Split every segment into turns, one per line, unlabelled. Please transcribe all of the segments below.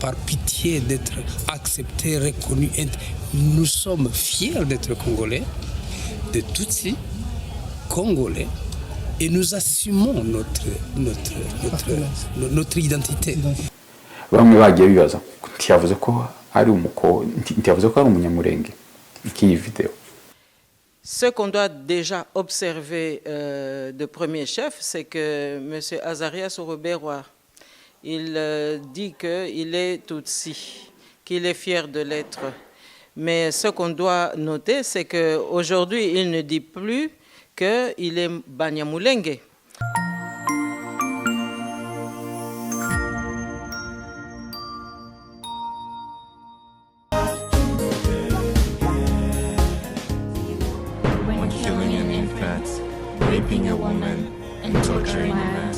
Par pitié d'être acceptés, reconnus. Nous sommes fiers d'être Congolais, de Tutsi, Congolais, et nous assumons notre identité.
Bamwe bagiye bibaza ntiyavuze ko ari ntiyavuze ko ari umunyamurenge iki video.
Ce qu'on doit déjà observer de premier chef, c'est que M. Azarias Robert, il dit qu'il est Tutsi, qu'il est fier de l'être. Mais ce qu'on doit noter, c'est qu'aujourd'hui, il ne dit plus qu'il est Banyamulenge.
When killing an infant, raping a woman, and torturing a man.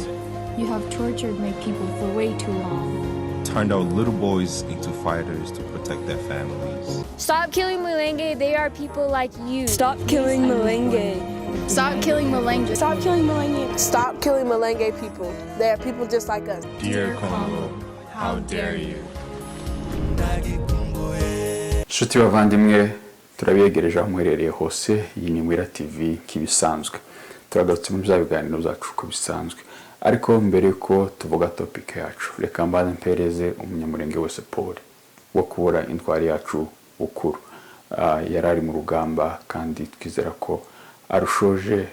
You have tortured my people for way too long.
Turned out little boys into fighters to protect their families.
Stop killing Mulenge. They are people like you.
Stop killing Mulenge.
Stop killing Mulenge.
Stop killing Mulenge.
Stop killing Mulenge people. They are people just like us.
Dear Congo, how dare you?
Nshuti bavandimwe turabiyegereje aho muherereye hose. Iyi ni Mwira TV kibisanzwe. Turagarutse mu biganiro byacu ko bisanzwe. Ariko mbere ko tuvuga topic yacu, reka mbanze mpereze umunyamurenge wese Paul wo kubura intwari yacu ukuru. Yarari mu rugamba kandi twizera ko arushoje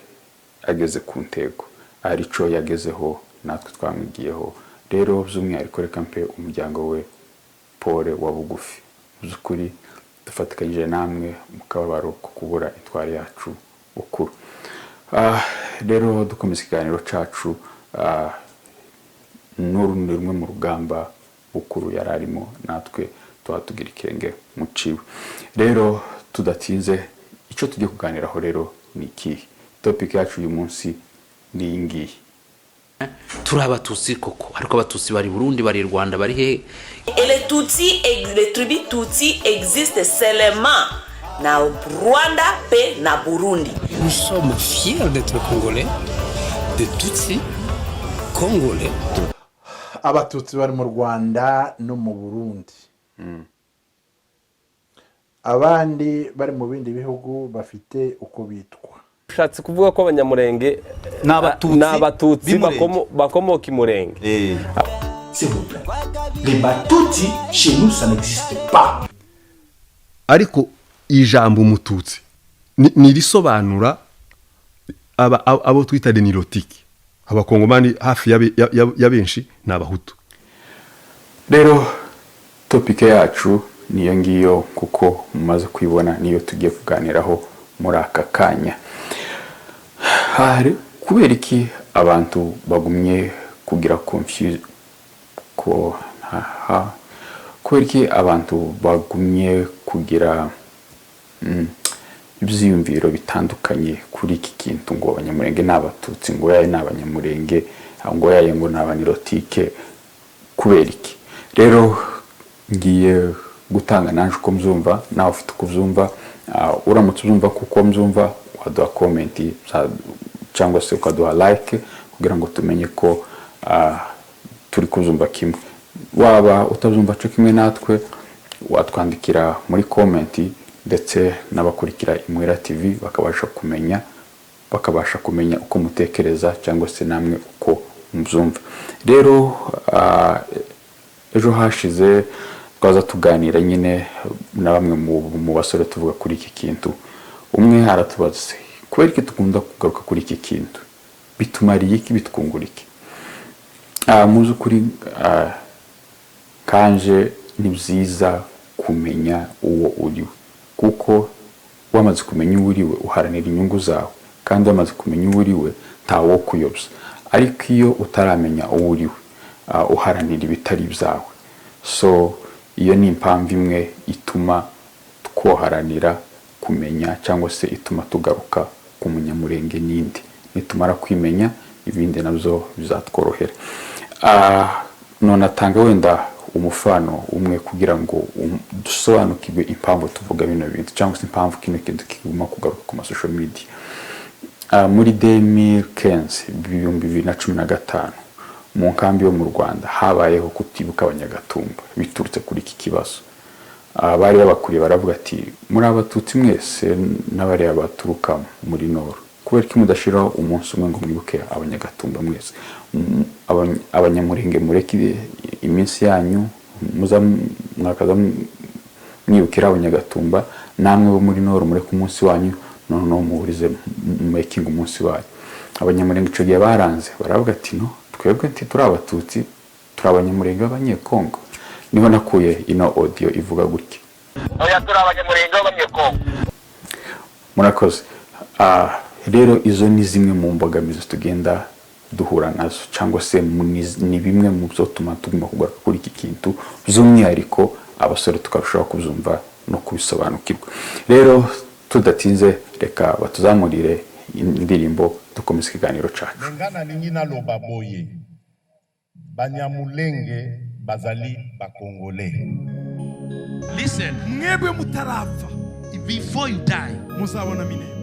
ageze ku ntego. Arico yagezeho natwe twamwigiyeho. Rero by'umwihariko reka mpe umuryango we Paul wa bugufi. Uzukuri dufatikanyije namwe mukababaro ko kubura intwari yacu ukuru. Rero dukomeza ikiganiro cacu n'urundi rumwe mu rugamba ukuru yararimo natwe twatugira ikenge mu ciwe. Rero tudatinze ico tugiye kuganiraho rero ni iki topic yacu uyu munsi ni ingiyi.
Turi abatutsi koko ariko abatutsi bari Burundi bari Rwanda bari he.
Et les Tutsis et les tribus Tutsis existent seulement na Rwanda pe na Burundi.
Nous sommes fiers d'être Congolais, de Tutsi, Congolais.
Abatutsi bari mu Rwanda no mu Burundi. Abandi bari mu bindi bihugu bafite uko bitwa.
Ushatse kuvuga ko abanyamurenge n'abatutsi bakomoka imurenge.
S'il vous plaît. Les Batuti chez nous ça n'existe pas.
Ariko ijambo umututsi ni risobanura abo twita denilotiki. Abakongomani hafi ya benshi n'abahutu.
Rero topic yacu niyo ngiyo kuko mumaze kwibona niyo tugiye kuganiraho muri aka kanya. Kubera iki abantu bagumye kugira confuse kubera iki abantu bagumye kugira ibyiyumviro bitandukanye kuri iki kintu ngo abanyamurenge n'abatutsi ngo yaye n'abanyamurenge ngo yaye ngo n'abanirotike kubera iki. Rero ngiye gutanga nanje uko mzumva nawe ufite uko mzumva. Uramutse uzumva kuko mzumva waduha comment cyangwa se ukaduha like kugira ngo tumenye ko turi kuzumva kimwe. Waba utazumva cyo kimwe natwe watwandikira muri comment ndetse n'abakurikira Mwira TV bakabasha kumenya uko mutekereza cyangwa se namwe uko muzumva. Rero ejo hashize twaza tuganira nyine na bamwe mu basore tuvuga kuri iki kintu. Umwe aratubaza kubera iki tukunda kugaruka kuri iki kintu, bitumariye iki, bitwungura iki? Muzi kuri kanje ni byiza kumenya uwo uriwe, kuko wamaze kumenya uwo uriwe uharanira inyungu zawe, kandi wamaze kumenya uwo uriwe ntawo kuyobya. Ariko iyo utaramenya uwo uriwe uharanira ibitari byawe. So iyo ni impamvu imwe ituma twoharanira kumenya cyangwa se ituma tugaruka ku munyamurenge n'indi. Nitumara kwimenya ibindi nabyo bizatworohera. None atanga wenda umufano umwe kugira ngo dusobanukirwe impamvu tuvuga bino bintu cyangwa se impamvu kino kintu kiguma kugaruka ku social media. Muri 2015 2015 mu nkambi yo mu Rwanda habayeho kutibuka abanyagatumba biturutse kuri iki kibazo. Abari babakuriye baravuga ati muri abatutsi mwese n'abari abaturuka muri Nord, kubera ko mudashiraho umunsi umwe ngo mwibuke abanyagatumba mwese, abanyamurenge mureke iminsi yanyu mwakaza mwibukira abanyagatumba, namwe bo muri Nord mureke umunsi wanyu noneho muhurize making umunsi wanyu. Abanyamurenge ico gihe baranze baravuga ati no, twebwe nti turi abatutsi, turi abanyamurenge b'abanyekongo. Niho nakuye ino audio ivuga gutya.
Oya, turi abanyamurenge b'abanyekongo.
Murakoze. Rero izo ni zimwe mu mbogamizi tugenda duhura nazo, cyangwa se ni bimwe mu byo tugomba kugaruka kuri iki kintu, by'umwihariko abasore tukarushaho kuzumva no kubisobanukirwa. Rero tudatinze reka batuzamurire indirimbo dukomeza ikiganiro cyacu.
Ngana ningina loba boye banyamulenge bazali bakongole.
Listen, mwebwe mutarapfa, before you die muzabona minema.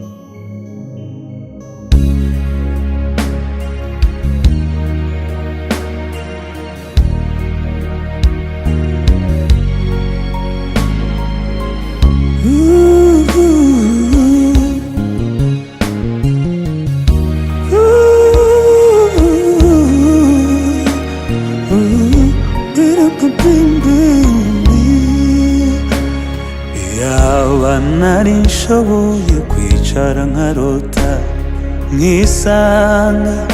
Yaba nari nshoboye kwicara nkarota nkisanga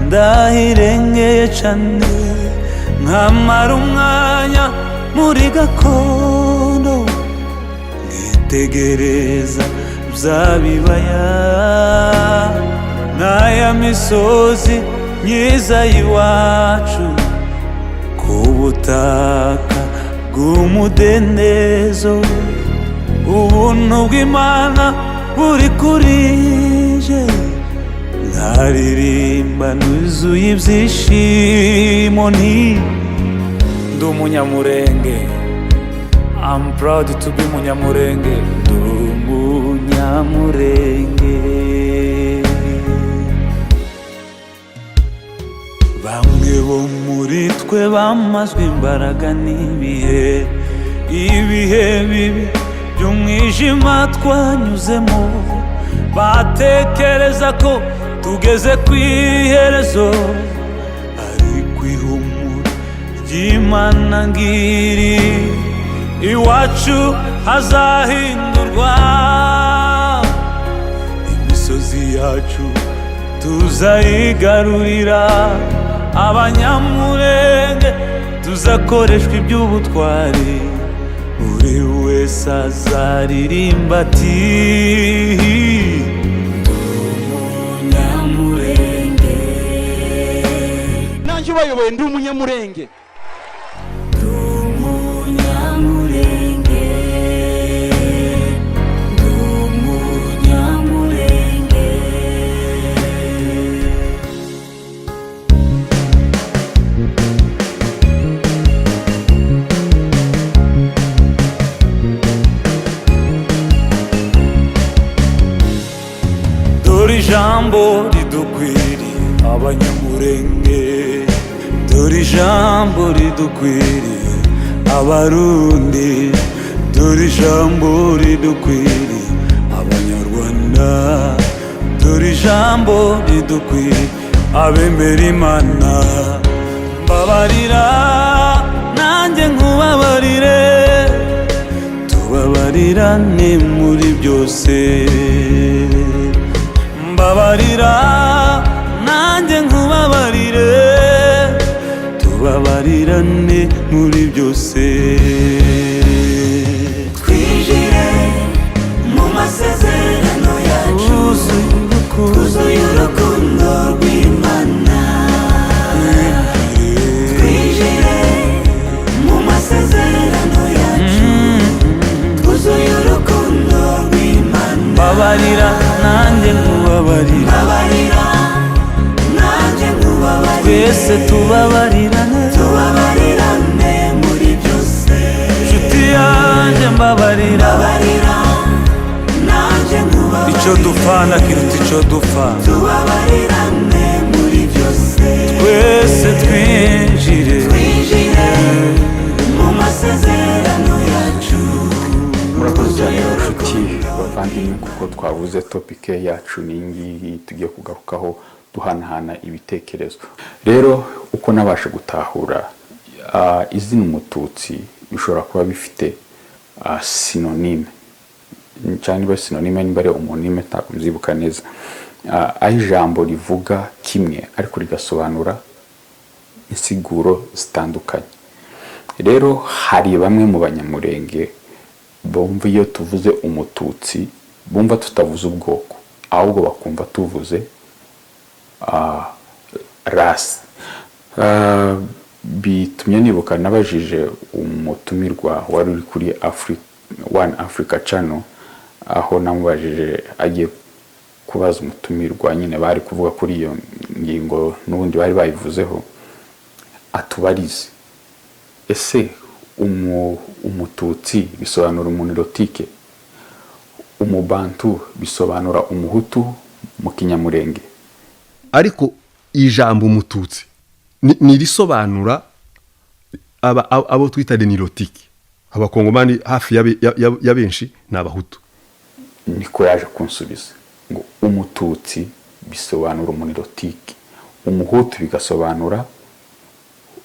ndahirengeye cane, nkamara umwanya muri gakondo nkitegereza bya bibaya n'aya misozi myiza y'iwacu, ku butaka bw'umudendezo ubuntu bw'Imana buri kurije, nkaririmba nuzuye ibyishimo nti ndi umunyamurenge. I'm proud to be umunyamurenge, ndi umunyamurenge. Bamwe bo muri twe bamazwe imbaraga n'ibihe, ibihe bibi by'umwijima twanyuzemo, batekereza ko tugeze ku iherezo, ariko ihumure ry'Imana ngiri, iwacu hazahindurwa, imisozi yacu tuzayigarurira, abanyamurenge tuzakoreshwa iby'ubutwari, buri wese azaririmba ati ndi umunyamurenge.
Nanjye ubayoboye ndi umunyamurenge.
Ndi umunyamurenge. Ndi umunyamurenge. Dore ijambo ridukwiriye abanyamurenge, dore ijambo ridukwiriye abarundi, dore ijambo ridukwiriye abanyarwanda, dore ijambo ridukwiriye abemera Imana. Mbabarira nanjye nkubabarire, tubabarirane muri byose. Mbabarira nanjye nkubabarire, tubabarirane muri byose. Twijire mu masezerano yacu, twuzuye urukundo rw'Imana. Twijire mu masezerano yacu, twuzuye urukundo rw'Imana. Mbabarira nanjye nkubabarira, mbabarira nanjye nkubabarira, twese tubabarirane, tubabarirane muri byose. Nshuti yanjye mbabarira, mbabarira nanjye nkubabarira, icyo dupfana kiruta icyo dupfa, tubabarirane muri byose. Twese
twavuze topike yacu n'ingiyi tugiye kugarukaho duhanahana ibitekerezo. Rero uko nabasha gutahura izina umututsi bishobora kuba bifite synonyme cyangwa synonyme niba ari homonime ntabwo mzibuka neza, aho ijambo rivuga kimwe ariko rigasobanura insiguro zitandukanye. Rero hari bamwe mu banyamurenge bumva iyo tuvuze umututsi bumva tutavuze ubwoko, ahubwo bakumva tuvuze race. Bitumye nibuka nabajije umutumirwa wari uri kuri One Africa Channel, aho namubajije agiye kubaza umutumirwa nyine bari kuvuga kuri iyo ngingo n'ubundi bari bayivuzeho, atubarize ese umututsi bisobanura umunirotike, umubantu bisobanura umuhutu mu kinyamurenge.
Ariko ijambo umututsi nirisobanura abo twita denirotike, abakongomani hafi ya benshi n'abahutu.
Niko yaje kunsubiza ngo umututsi bisobanura umunirotike, umuhutu bigasobanura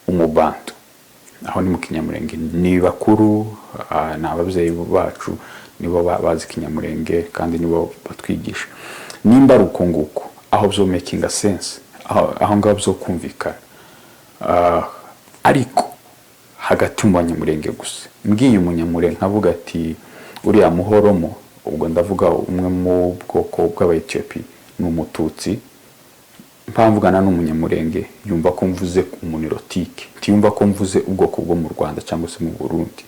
umubantu. Aho ni mu kinyamurenge, ni bakuru n'ababyeyi bacu nibo bazi kinyamurenge kandi nibo batwigisha. Nimba ari uko nguko aho byo making a sense, aho ngaho byo kumvikana. Ariko hagati mu banyamurenge gusa, mbwiye umunyamurenge nkavuga ati uriya muhoromo, ubwo ndavuga umwe mu bwoko bw'Abayethiopia ni umututsi, mpamvugana n'umunyamurenge yumva ko mvuze umunirotike, ntiyumva ko mvuze ubwoko bwo mu Rwanda cyangwa se mu Burundi.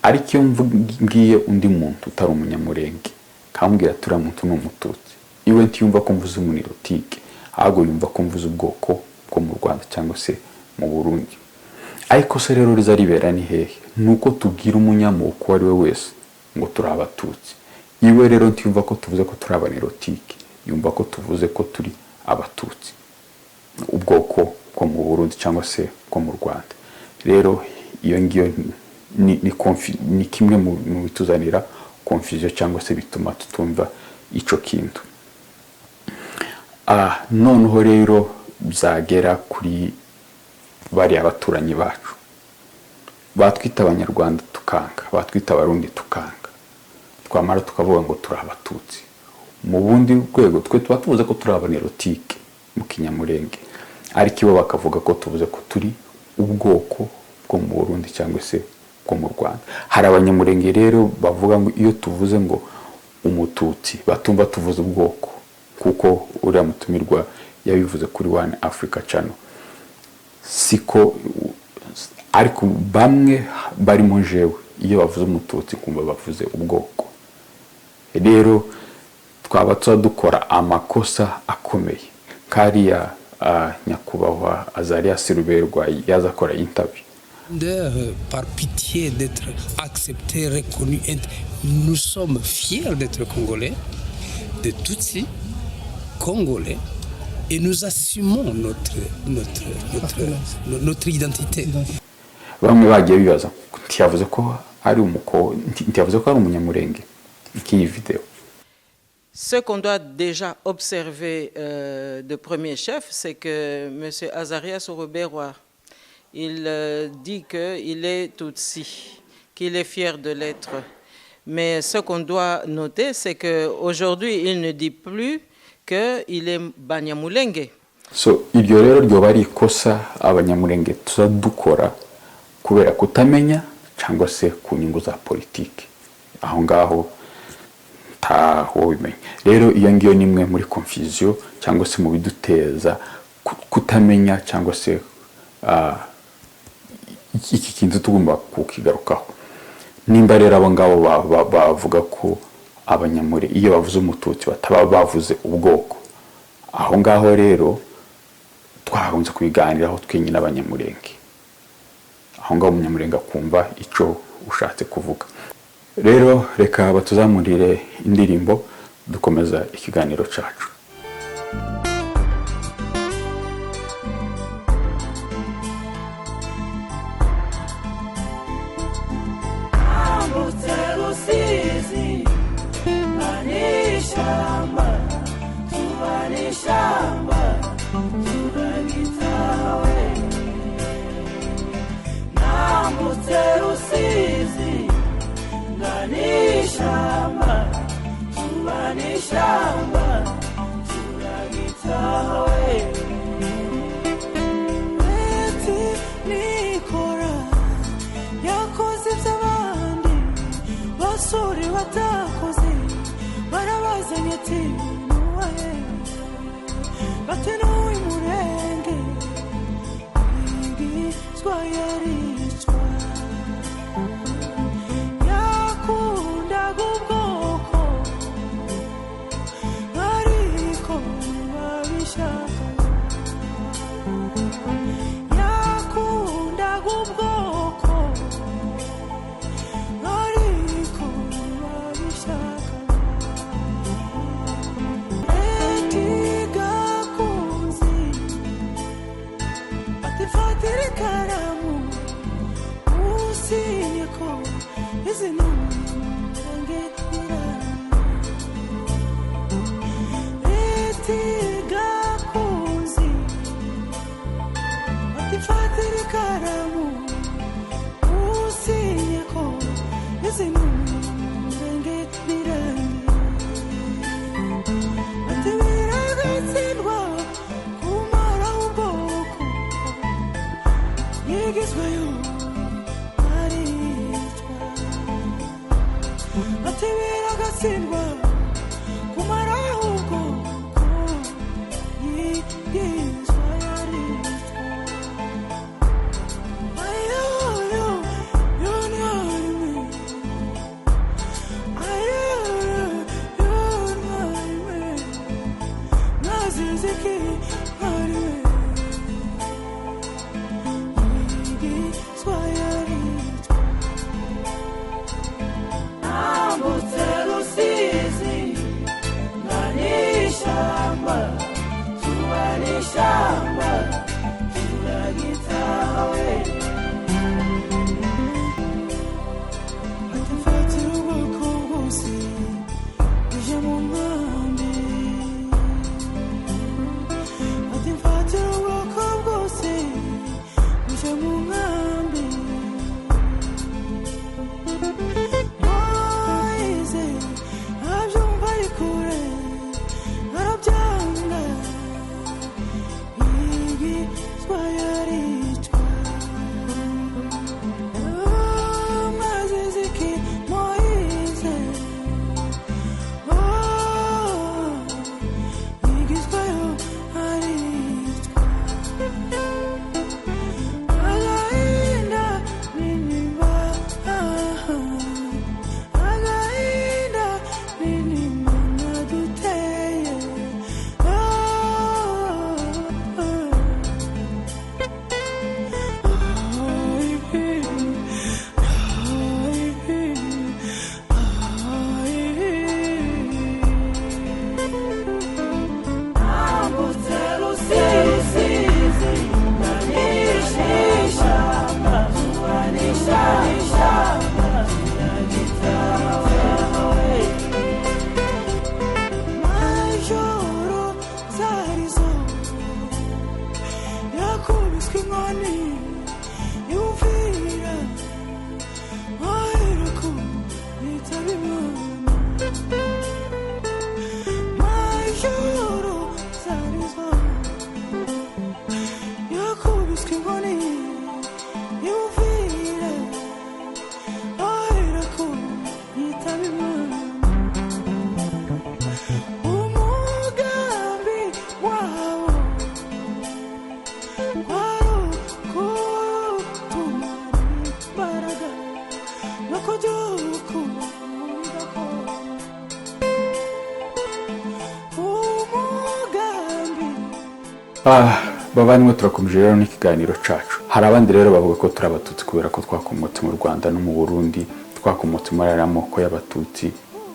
Ariko iyo mbwiye undi muntu utari umunyamurenge kambwira turiya muntu ni umututsi, iwe ntiyumva ko mvuze umunirotike, ahubwo yumva ko mvuze ubwoko bwo mu Rwanda cyangwa se mu Burundi. Ariko se rero riza ribera ni hehe? Nuko tubwira umunyamoko ari we wese ngo turi abatutsi, iwe rero ntiyumva ko tuvuze ko turi abanirotike, yumva ko tuvuze ko turi abatutsi, ubwoko bwo mu Burundi cyangwa se bwo mu Rwanda. Rero iyo ngiyo ni kimwe mu bituzanira confusion cyangwa se bituma tutumva ico kintu. Noneho rero byagera kuri bari abaturanyi bacu, batwita abanyarwanda tukanga, batwita abarundi tukanga, twamara tukavuga ngo turi abatutsi. Mu bundi rwego twe tuba tuvuze ko turi abanirotike mu kinyamurenge, ariko ibo bakavuga ko tuvuze ko turi ubwoko bwo mu Burundi cyangwa se bwo mu Rwanda. Hari abanyamurenge rero bavuga ngo iyo tuvuze ngo umututsi batumva tuvuze ubwoko, kuko uriya mutumirwa yabivuze kuri One Africa Channel. Siko, ariko bamwe barimo jewe iyo bavuze umututsi kumva bavuze ubwoko. Rero twaba dukora amakosa akomeye kariya nyakubahwa Azarias Ruberwa yaza akora interview.
Par pitié d'être accepté, reconnu, nous sommes fiers d'être congolais, de Tutsi, congolais, et nous assumons notre identité.
Bamwe bagiye bibaza ntiyavuze ko ari umunyamurenge iki video.
Ce qu'on doit déjà observer de premier chef, c'est que M. Azarias Ruberwa, il dit qu'il est Tutsi, qu'il est fier de l'être. Mais ce qu'on doit noter, c'est qu'aujourd'hui, il ne dit plus qu'il est Banyamulenge.
So, iryo rero ryoba ari ikosa abanyamurenge tuzadukora kubera kutamenya cyangwa se ku nyungu za politiki. Aho ngaho ntaho bimenya. Rero iyo ngiyo nimwe muri confusion cyangwa se mu biduteza kutamenya cyangwa se iki kintu tugomba kukigarukaho. Nimba rero abo ngabo bavuga ko abanyamure iyo bavuze umututsi bataba bavuze ubwoko, aho ngaho rero twahunze kubiganiraho twenyine abanyamurenge. Aho ngaho umunyamurenge akumva ico ushatse kuvuga. Rero reka batuzamurire indirimbo dukomeza ikiganiro cacu.
Rusizi, Manish ishamba tubana ishamba turagitawe nambutse Rusizi ngana ishamba tubana ishamba turagitawe Eti nikora yakoze iby'abandi basore batakoze barabazanye ati nuwahe bati nuwi Murenge igizwa yaricwa yakundaga ubwoko ariko babishaka yakundaga ubwoko ariko babishaka gakunzi atifatira ikaramu usinye ko izi Murenge gakunzi atifatira ikaramu usinye ko izi Murenge ati biragatsindwa kumara ubwoko yigizweyo aricwa ati biragatsindwa kumara ubwoko yigizwa yaricwa ayoyo yoni harime ayoyo yoni harime naziziki harime yigizwa yaricwa nambutse Rusizi ngana ishamba tubana ishamba turagitawe atifatira ubwoko bwose uje mu nkambi atifatira ubwoko bwose uje mu nkambi Moise abyumva ari kure arabyanga yigizwa yaricwa Maziziki Moise yigizwayo aricwa agahinda n'intimba agahinda n'intimba naduteye nambutse Rusizi ngana ishamba tubana ishamba turagitawe majoro zarizo yakubiswe inkoni yumvira aheruka yitaba Imana majoro zarizo yakubiswe inkoni yumvira aheruka yitaba Imana umugambi wawo wari ukutumara imbaraga no kubyukunda ko umugambi
bavandimwe turakomeje rero n'ikiganiro cacu hari abandi rero bavuga ko turi abatutsi kubera ko twakomotse mu Rwanda no mu Burundi twakomotse muri aya moko y'abatutsi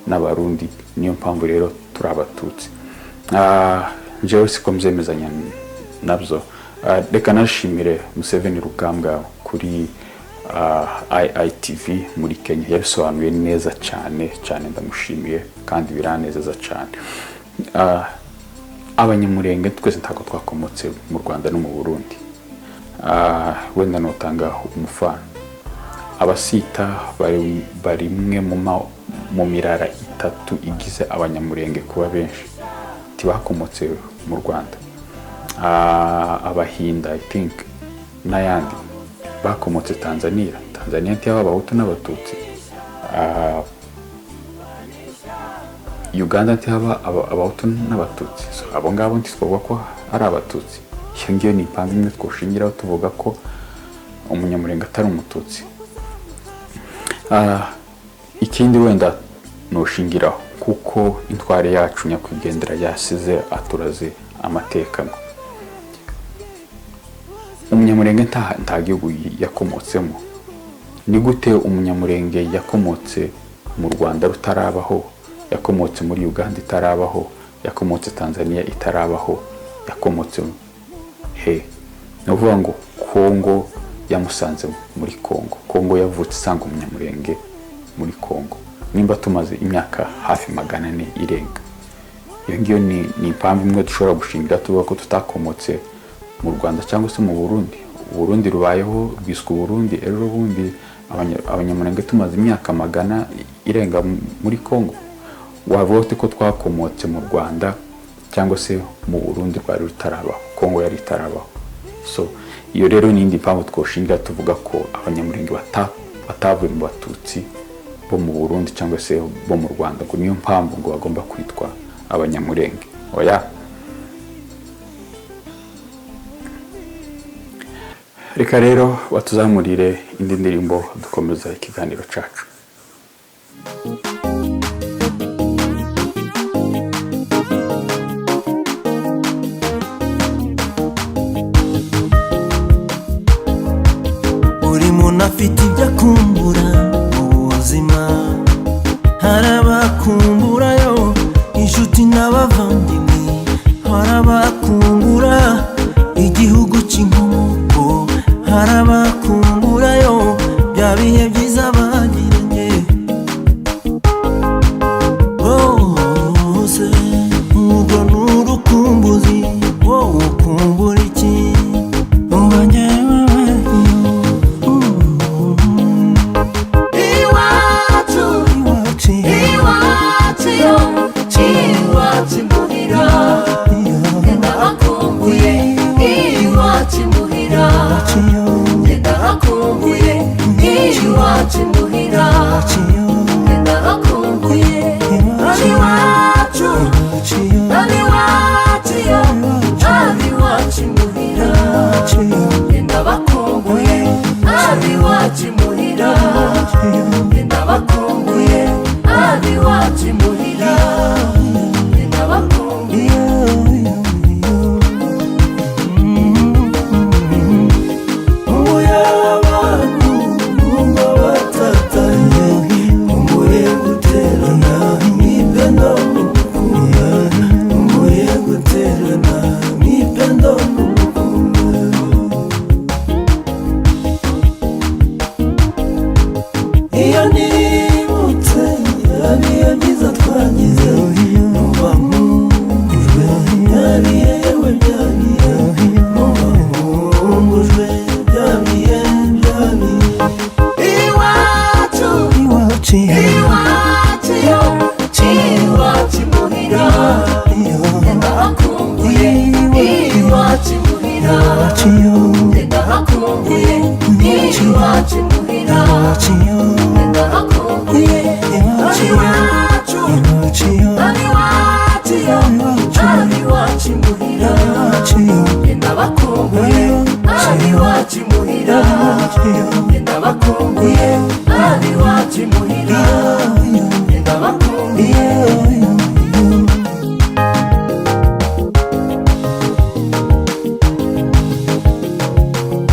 n'abarundi niyo mpamvu rero turi abatutsi njyewe siko mzemezanya nabyo reka nashimire Museveni Rugambwa kuri IITV muri Kenya yabisobanuye neza cyane ndamushimiye kandi biranezeza cyane. Abanyamurenge twese ntabwo twakomotse mu Rwanda no mu Burundi. Wenda notanga umufano, abasita bari imwe mu mirara itatu igize abanyamurenge kuba benshi tibakomotse mu Rwanda. Abahinda I think n'ayandi bakomotse Tanzania ntiyaba abahutu n'abatutsi. Uganda ntiyaba abahutu n'abatutsi. So abo ngabo ntitwavuga ko ari abatutsi. Iyo ngiyo ni impamvu imwe twoshingiraho tuvuga ko umunyamurenge atari umututsi. Ikindi wenda noshingiraho kuko intware yacu nyakwigendera yasize aturaze amateka. Umunyamurenge nta gihugu yakomotsemo. Ni gute umunyamurenge yakomotse mu Rwanda rutarabaho, yakomotse muri Uganda itarabaho, yakomotse Tanzania itarabaho, yakomotse he? Navuga ngo Kongo yamusanze muri Kongo yavutse isanga umunyamurenge muri Kongo. Nimba tumaze imyaka hafi 400 irenga. Iyo ngiyo ni impamvu imwe dushobora gushingira tuvuga ko tutakomotse mu Rwanda cyangwa se mu Burundi rubayeho rwiswe Burundi. Rero bundi abanyamurenge tumaze imyaka 100 irenga muri Kongo. Wavuga ko twakomotse mu Rwanda cyangwa se mu Burundi rwari rutarabaho, Kongo yari itarabaho. So iyo rero ni indi mpamvu twoshingira tuvuga ko abanyamurenge batavuye mu batutsi bo mu Burundi cyangwa se bo mu Rwanda, ngo niyo mpamvu ngo bagomba kwitwa abanyamurenge. Oya, reka rero batuzamurire indi ndirimbo dukomeza ikiganiro cacu.
Buri muntu afite ibyo akumbura mu buzima, hari abakumburayo inshuti n'abavandimwe, hari abakumbura igihugu cy'inkomoko, hari abakumburayo bya bihe byiza bagiranye. Bose urwo ni urukumbuzi, wowe ukumbura iki?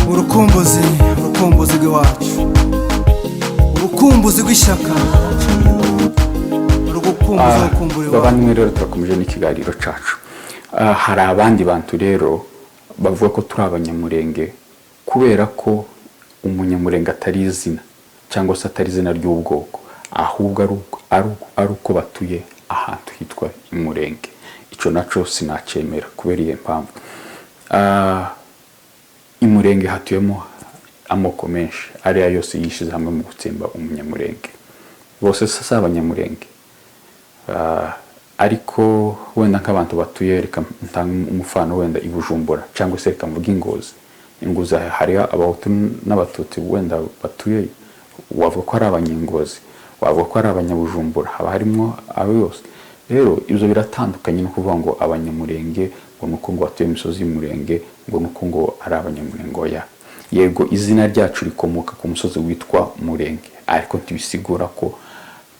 Urukumbuzi rw'iwacu, urukumbuzi rw'ishyaka,
bavandimwe rero turakomeje n'ikiganiro cacu. Hari abandi bantu rero bavuga ko turi abanyamurenge kubera ko umunyamurenge atari izina cyangwa se atari izina ry'ubwoko, ahubwo ari uko batuye ahantu hitwa imurenge. Icyo naco sinacemera kubera iyo mpamvu. Imurenge hatuyemo amoko menshi ariya yose yishize hamwe mu gutsemba umunyamurenge. Bose sasa abanyamurenge, ariko wenda nk'abantu batuye, reka ntanga umufano wenda i Bujumbura cyangwa se reka mvuga Ingozi hari abahutu n'abatutsi wenda batuye, wavuga ko ari abanyengozi, wavuga ko ari abanyabujumbura, haba harimo abo yose. Rero ibyo biratandukanye no kuvuga ngo abanyamurenge ngo nuko ngo batuye imisozi y'umurenge ngo nuko ngo ari abanyamurenge oya. Yego izina ryacu rikomoka ku musozi witwa Murenge, ariko ntibisigura ko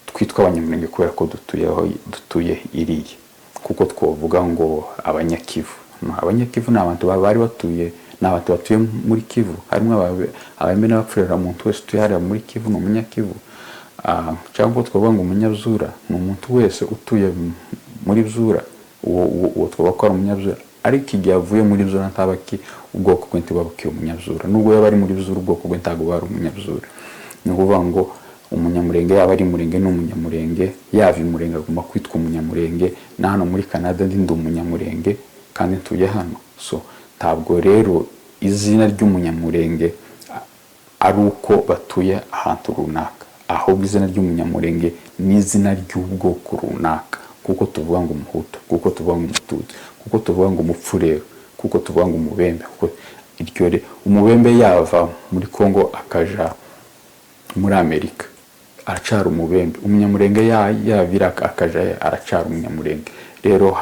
twitwa abanyamurenge kubera ko dutuye iriya, kuko twovuga ngo abanyakivu. Abanyakivu ni abantu bari batuye, n'abantu batuye muri Kivu, harimo abembe n'abapfurera muntu wese utuye hariya muri Kivu ni umunyakivu. Cyangwa twavuga ngo umunyabzura ni umuntu wese utuye muri Bzura, uwo twavuga ko ari umunyabzura, ariko igihe avuye muri Bzura ntabaki ubwoko bwe ntibabukiye umunyabzura, nubwo yaba ari muri Bzura ubwoko bwe ntabwo bari umunyabzura. Ni ukuvuga ngo umunyamurenge yaba ari murenge n'umunyamurenge, yava imurenge agomba kwitwa umunyamurenge. Na hano muri Canada ndi umunyamurenge kandi ntuye hano. So ntabwo rero izina ry'umunyamurenge ari uko batuye ahantu runaka, ahubwo izina ry'umunyamurenge ni izina ry'ubwoko runaka, kuko tuvuga ngo umuhutu, kuko tuvuga ngo umututsi, kuko tuvuga ngo umupfurero, kuko tuvuga ngo umubembe. Iryo umubembe yava muri Kongo akaja muri Amerika aracara umubembe, umunyamurenge yavira akaja aracara umunyamurenge. Rero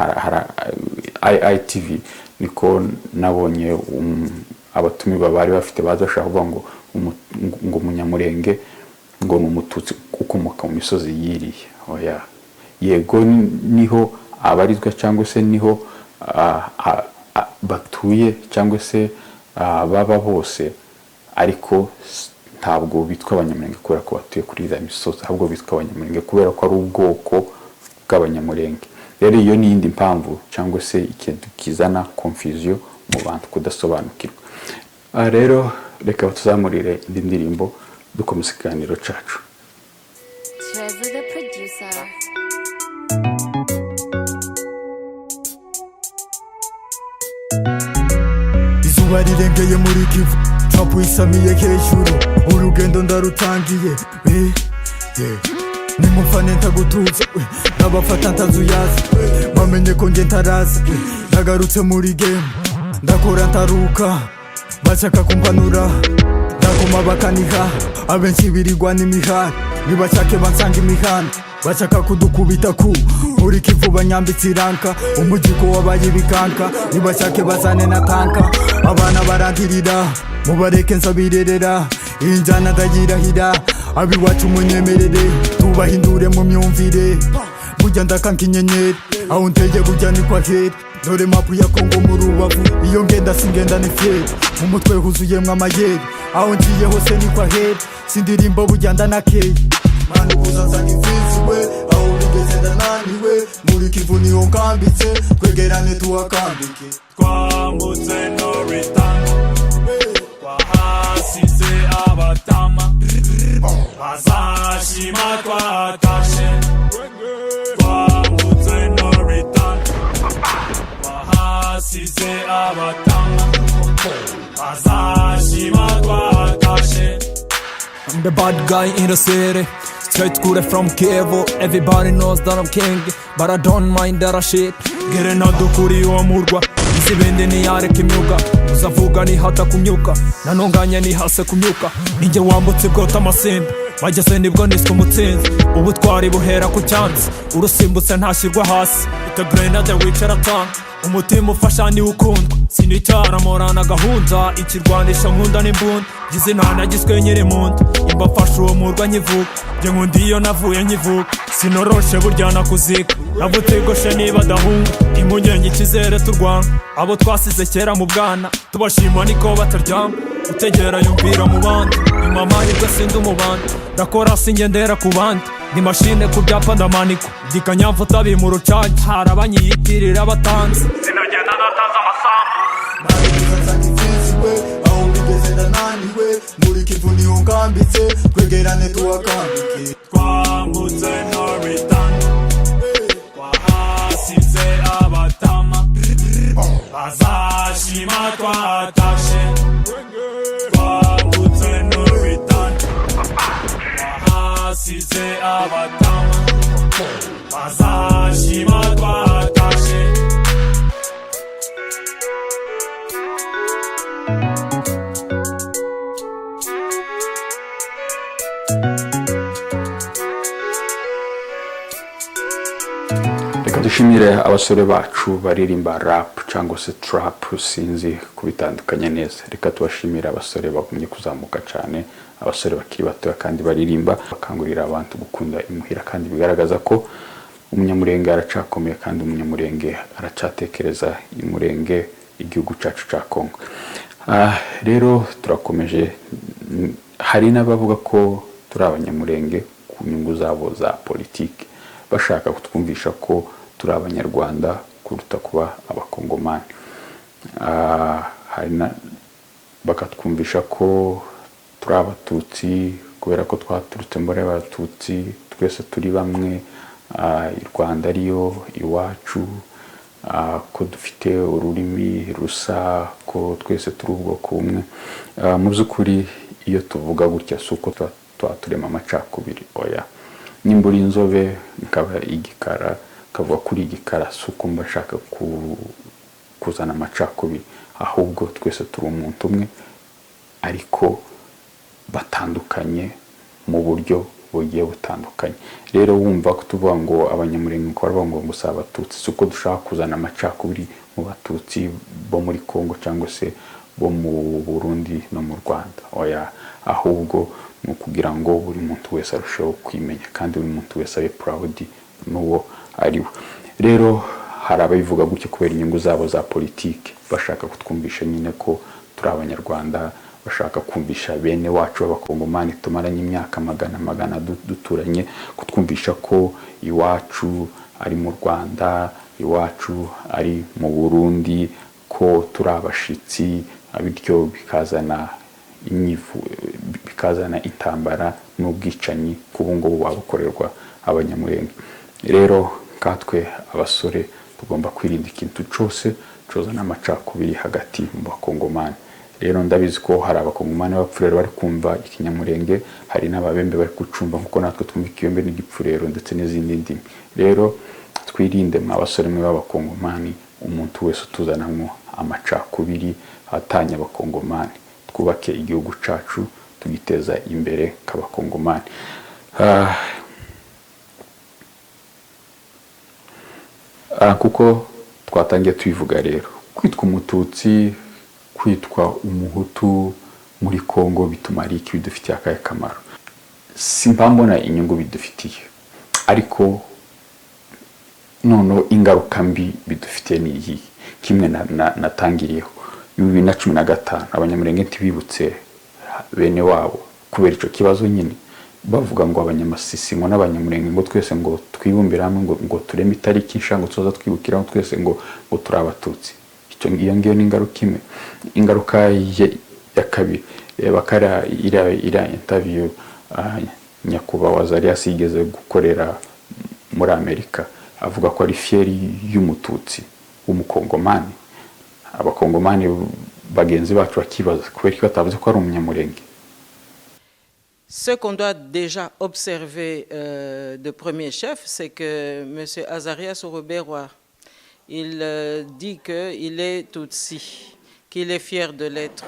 ITV niko nabonye abatumi babari bafite bazashaka kuvuga ngo umunyamurenge ngo ni umututsi ukomoka mu misozi yiriye. Oya, yego niho abarizwa cyangwa se niho batuye cyangwa se baba bose, ariko ntabwo bitwa abanyamurenge kubera ko batuye kuri za misozi, ahubwo bitwa abanyamurenge kubera ko ari ubwoko bw'abanyamurenge. Rero iyo ni indi mpamvu cyangwa se ikintu kizana confusion mu bantu kudasobanukirwa. Rero reka tuzamurire indi ndirimbo dukomeza ikiganiro cacu.
Trevor the producer.
Izuba rirengeye muri Kivu, Trump wisamiye hejuru, urugendo ndarutangiye. Nimufane ntagututse, nabafata ntazuyaza, bamenye ko nge ntaraza, ndagarutse muri game, ndakora ntaruka, bashaka kumpanura, ndakoma bakaniha, abenshi birirwa n'imihanda, nibashake bansanga imihanda, bashaka kudukubita muri Kivu banyambitse iranka, umujiko wabaye ibikanka, nibashake bazane na tanka, abana barangirira, mubareke nsabirerera, injana ndayirahira, abiwacu munyemerere, tubahindure mu myumvire, burya ndakanka inyenyeri, aho ntege burya ni kwa heri, dore mapu ya Kongo mu rubavu, iyo ngenda singenda ni fieri, mu mutwe huzuyemwo amayeri, aho ngiye hose ni kwa heri, sindirimbo burya ndanakeye, manu buzanzana imfizi we, aho bigeze ndananiwe, muri Kivu niho nkambitse, twegerane tuhakambike, twambutse no return, twahasize abatama, bazashima twatashe, twambutse no return, twahasize abatama, bazashima twatashe. I'm the bad guy in the city, straight school from Kiev. Everybody knows that I'm king, but I don't mind that shit. Getting out the kuri wa murwa, isibende ni yare kimyuka, uzavuga ni hata kumyuka, nanonganya ni hase kumyuka, ninjye wambutse bwota amasimba, bageze nibwo niswe umutsinzi, ubutwari buhera ku cyansi, urusimbutse ntashyirwa hasi, ita grenade wicara tanga, umutima ufasha ni ukundwa, sinicara morana gahunda, ikirwanisha nkunda n'imbunda, gize ntanagizwe nyiri munda, imba mfasha uwo murwa nkivuka, nge nkundi iyo navuye nkivuka, sinoroshe burya nakuzika, nabutegoshe niba dahunga, impungenge ikizere turwana, abo twasize kera mu bwana, tubashima niko bataryama, utegera yumvira mu bandi, imamahirwe sindi umubandi, ndakora singendera ku bandi, ni mashine ku byapa ndamanikwa, ndikanyamfuta mu rucange, hari abanyiyitirira abatanzi, sinagenda natanze amasambu, nabigeza nsange imfizi we, aho bigeze ndananiwe, muri Kivu niho nkambitse twegerane tuwakambike twambutse no return twahasize abatama bazashima twatashe twambutse no return twahasize abatama bazashima twatashe.
Reka dushimire abasore bacu baririmba rap cyangwa se trap, sinzi kubitandukanya neza. Reka tubashimire abasore bagumye kuzamuka cyane, abasore bakiri bato kandi baririmba bakangurira abantu gukunda imuhira, kandi bigaragaza ko umunyamurenge aracakomeye kandi umunyamurenge aracatekereza imurenge igihugu cyacu cya Kongo. Rero turakomeje, hari n'abavuga ko turi abanyamurenge ku nyungu zabo za politiki, bashaka kutwumvisha ko turi abanyarwanda kuruta kuba abakongomani. Bakatwumvisha ko turi abatutsi kubera ko twaturutse muri abatutsi, twese turi bamwe, i Rwanda ariyo iwacu, ko dufite ururimi rusa, ko twese turi ubwoko bumwe. Mu by'ukuri iyo tuvuga gutya si uko turema amacakubiri, oya. Nimba uri inzobe nkaba igikara, kavuga kuri igikara, si uko mba nshaka kuzana amacakubiri, ahubwo twese turi umuntu umwe ariko batandukanye mu buryo bugiye butandukanye. Rero wumva ko tuvuga ngo abanyamurenge ko baravuga ngo gusa abatutsi, si uko dushaka kuzana amacakubiri mu batutsi bo muri Kongo cyangwa se bo mu Burundi no mu Rwanda, oya. Ahubwo ni ukugira ngo buri muntu wese arusheho kwimenya kandi buri muntu wese abe proud n'uwo ari we. Rero hari ababivuga gutyo kubera inyungu zabo za politiki, bashaka kutwumvisha nyine ko turi abanyarwanda, bashaka kumvisha bene wacu b'abakongomani tumaranye imyaka magana duturanye, kutwumvisha ko iwacu ari mu Rwanda, iwacu ari mu Burundi, ko turi abashitsi, bityo bikazana intambara n'ubwicanyi kubungubu babukorerwa abanyamurenge. Rero katwe abasore tugomba kwirinda ikintu cyose cozana amacakubiri hagati mu bakongomani. Rero ndabizi ko hari abakongomani b'abapfurero bari kumva ikinyamurenge, hari n'ababembe bari kucumva nkuko natwe twumva ikiyombe n'igipfurero ndetse n'izindi ndimi. Rero twirinde mwa basore mwe b'abakongomani umuntu wese utuzanamo amacakubiri atanya abakongomani. Twubake igihugu cyacu tugiteza imbere k'abakongomani. Kuko twatangiye tubivuga rero, kwitwa umututsi, kwitwa umuhutu muri Kongo bitumariye iki, bidufitiye akahe kamaro? Simpambona inyungu bidufitiye, ariko noneho ingaruka mbi bidufitiye ni iyi. Kimwe natangiriyeho 2015 abanyamurenge ntibibutse bene wabo kubera icyo kibazo nyine, bavuga ngo abanyamasisi ngo n'abanyamurenge ngo twese ngo twibumbira hamwe ngo tureme itariki nshango tuza twibukiraho twese ngo turi abatutsi. Icyo ngiyo ni ingaruka imwe. Ingaruka ya kabiri, bakara ira interview nyakubahwa Azarias yigeze gukorera muri Amerika, avuga ko ari fieri y'umututsi w'umukongomani. Abakongomani bagenzi bacu bakibaza kubera ko batavuze ko ari umunyamurenge.
Ce qu'on doit déjà observer de premier chef, c'est que M. Azarias Robert, il dit qu'il est Tutsi, qu'il est fier de l'être.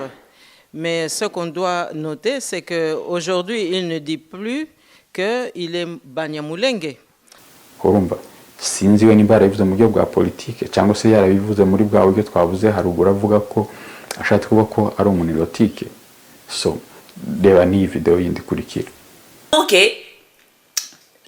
Mais ce qu'on doit noter, c'est qu'aujourd'hui, il ne dit plus qu'il est Banyamulenge.
Sinzi we nimba yarabivuze mu buryo bwa politike cyangwa se yarabivuze muri bwa buryo twavuze haruguru avuga ko ashatse kuvuga ko ari umunirotike. So reba ni video yindi kurikira.
Okay.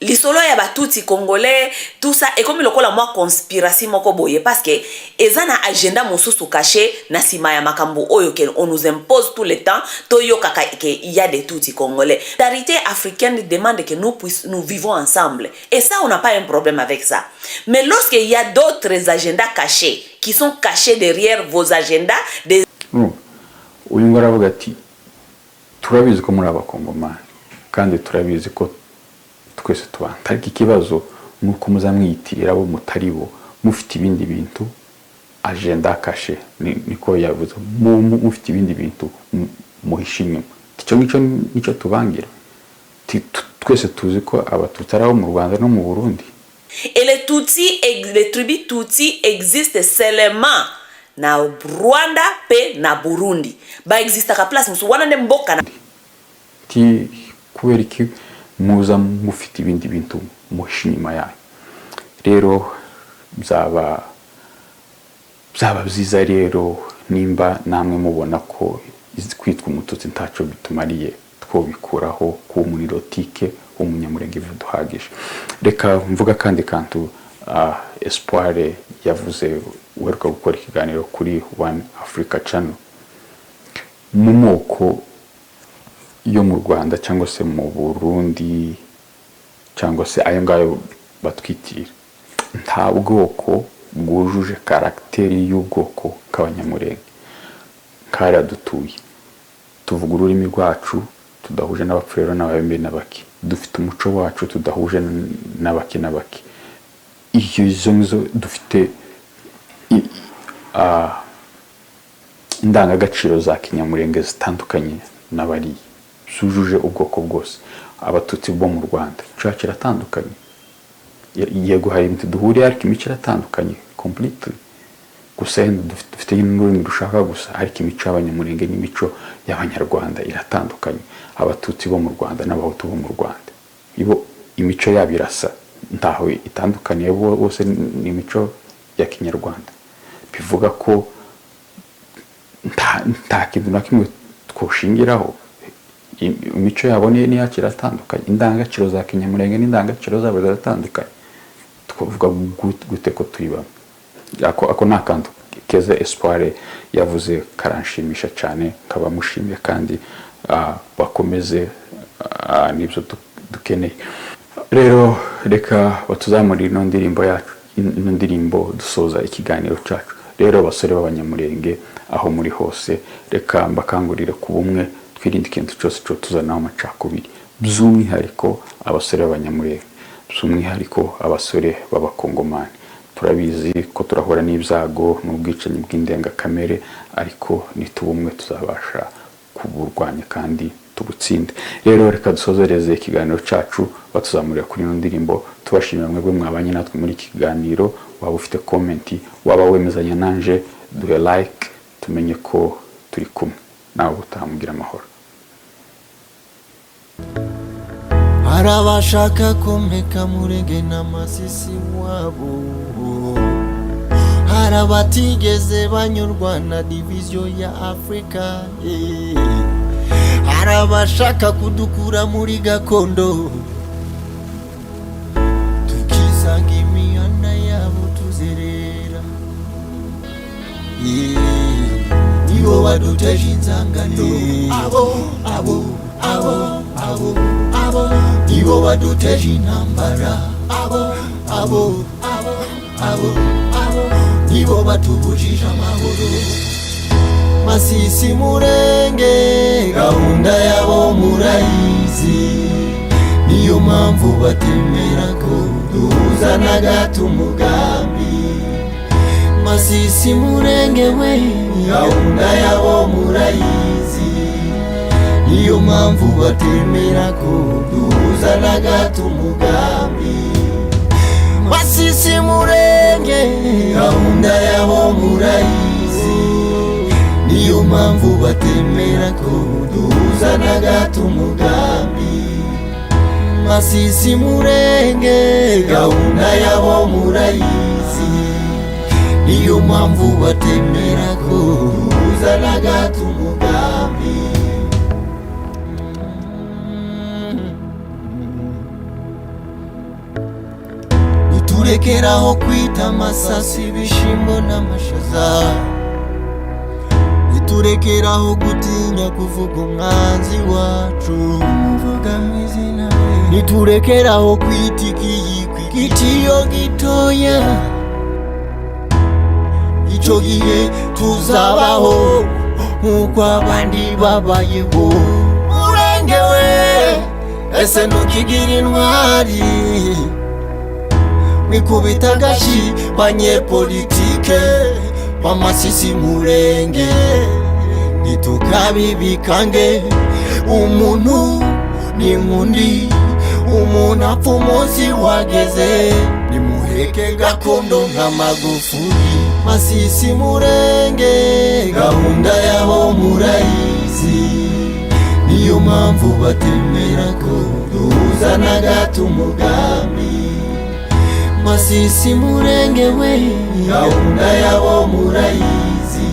Lisolo ya batuti congolais tout ça et comme lokola moi conspiration moko boye parce que ezana agenda mususu caché na sima ya makambo oyo que on nous impose tout le temps toyo kaka que il y a des tuti congolais. La solidarité africaine demande que nous vivons ensemble et ça on n'a pas un problème avec ça. Mais lorsqu'il y a d'autres agendas cachés qui sont cachés derrière vos agendas des
uyu ngora avuga ati turabizi ko muri abakongomani kandi turabizi ko twese tubana, ariko ikibazo nuko muzamwiyitirira abo mutari bo mufite ibindi bintu agenda kashe niko yavuze mufite ibindi bintu muhisha inyuma. Icyo nicyo tubangira. Twese tuzi ko abatutsi ari abo mu Rwanda no mu Burundi.
Et les tribus Tutsi existent seulement na Rwanda pe na Burundi. Ba exista ka place musu wana mboka na
kubera iki muza mufite ibindi bintu muhisha inyuma yayo. Rero byaba byiza rero nimba namwe mubona ko kwitwa umututsi ntaco bitumariye twobikuraho ku munirotike umunyamurenge duhagije. Reka mvuga kandi kantu Espoir yavuze uheruka gukora ikiganiro kuri One Africa Channel. Mu moko yo mu Rwanda cyangwa se mu Burundi cyangwa se ayo ngayo batwitira, nta bwoko bwujuje karakteri y'ubwoko k'abanyamurenge karadutuye. Tuvuga ururimi rwacu tudahuje n'abapfurero n'ababembe n'abaki, dufite umuco wacu tudahuje n'abaki n'abaki. Izo dufite indangagaciro za kinyamurenge zitandukanye n'abari sujuje ubwoko bwose. Abatutsi bo mu Rwanda cyo kiratandukanye, yego hari ibintu duhuriye ariko imico iratandukanye completely. Gusa dufite n'ururimi rushaka gusa, ariko imico y'abanyamurenge n'imico y'abanyarwanda iratandukanye. Abatutsi bo mu Rwanda n'abahutu bo mu Rwanda ibo imico yabo irasa, ntaho itandukaniye, bose ni imico ya kinyarwanda. Bivuga ko nta kintu na kimwe twoshingiraho. Imico yabo ni yacu iratandukanye, indangagaciro za kinyamurenge n'indangagaciro zabo ziratandukanye. Twavuga gute ko tuyibamo? Ako nakantu keza Espoir yavuze karanshimisha cyane, kabamushimiye kandi bakomeze nibyo dukeneye. Rero reka batuzamura ino ndirimbo yacu, ino ndirimbo dusoza ikiganiro cyacu. Rero basore b'abanyamurenge aho muri hose, reka mbakangurire ku bumwe, twirinde ikintu cyose cyo tuzanaho amacakubiri, by'umwihariko abasore b'abanyamurenge, by'umwihariko abasore b'abakongomani. Turabizi ko turahura n'ibyago n'ubwicanyi bw'indengakamere, ariko nitubumwe tuzabasha kuburwanya kandi tubutsinde. Rero reka dusozereze ikiganiro cyacu batuzamurira kuri ino ndirimbo, tubashimira mwebwe mwabanye natwe muri iki kiganiro. Waba ufite komenti, waba wemezanya nanje, duhe like tumenye ko turi kumwe. Nawe utamugira amahoro.
Harabashaka komeka murenge n'amasisi wabo, harabatigeze banyurwa na division ya Afrika, harabashaka kudukura muri gakondo tukisanga imihanda yabo tuzerera, nibo baduteje inzangano, abo nibo baduteje intambara, nibo batubujije amahoro. Masisi murenge gahunda yabo murayizi, niyo mpamvu batemera ko duhuza na gato umugambi. Masisi murenge we gahunda yabo murayizi, niyo mpamvu batemera ko duhuza na gato umugambi. Masisi murenge gahunda yabo murayizi, niyo mpamvu batemera ko duhuza na gato umugambi. Masisi murenge gahunda yabo murayizi, niyo mpamvu batemera ko duhuza na gato umugambi. Niturekeraho kwita amasasi ibishimbo n'amashaza, niturekeraho gutinya kuvuga umwanzi wacu, niturekeraho kwita ikiyikwi gitiyo gitoya. Icyo gihe tuzabaho nk'uko abandi babayeho. ese ntukigira intwari wikubita agashi banyepolitike bamasisi murenge ntitukabibikange umuntu ni nkundi umuntu apfa umunsi wageze nimuheke gakondo nka Magufuli Masisi murenge gahunda yabo murayizi niyo mpamvu batemera ko duhuza na gato umugambi Masisi murenge we gahunda yabo murayizi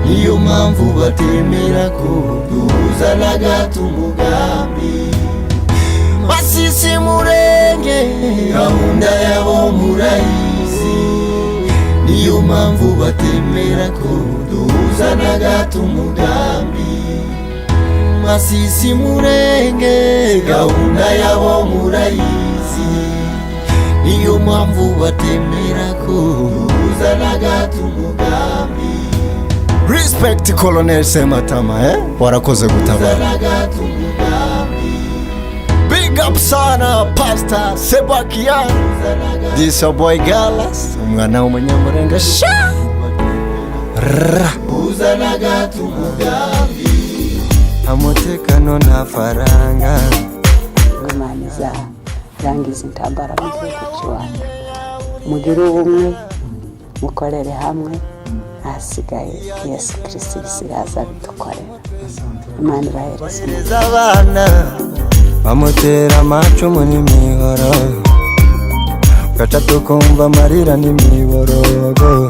niyo mpamvu batemera ko duhuza na gato umugambi Masisi murenge gahunda yabo murayizi niyo mpamvu batemera ko duhuza na gato umugambi Masisi murenge gahunda yabo murayizi niyo mpamvu batemera ko duhuza na gato umugambi Respect Colonel Sematama warakoze gutabara Big up sana Pastor Sebastian This your boy Galas umwana w'umunyamurenge sha uzana gato umugambi amutekano nta faranga
Imana irangiza intambara mu gihugu cy'Rwanda mugire ubumwe mukorere hamwe hasigaye Yesu Kristo bisigaza bidukorera Imana ibahereze
abana bamutera amacumu n'imihoro gaca tukumva amarira n'imiborogo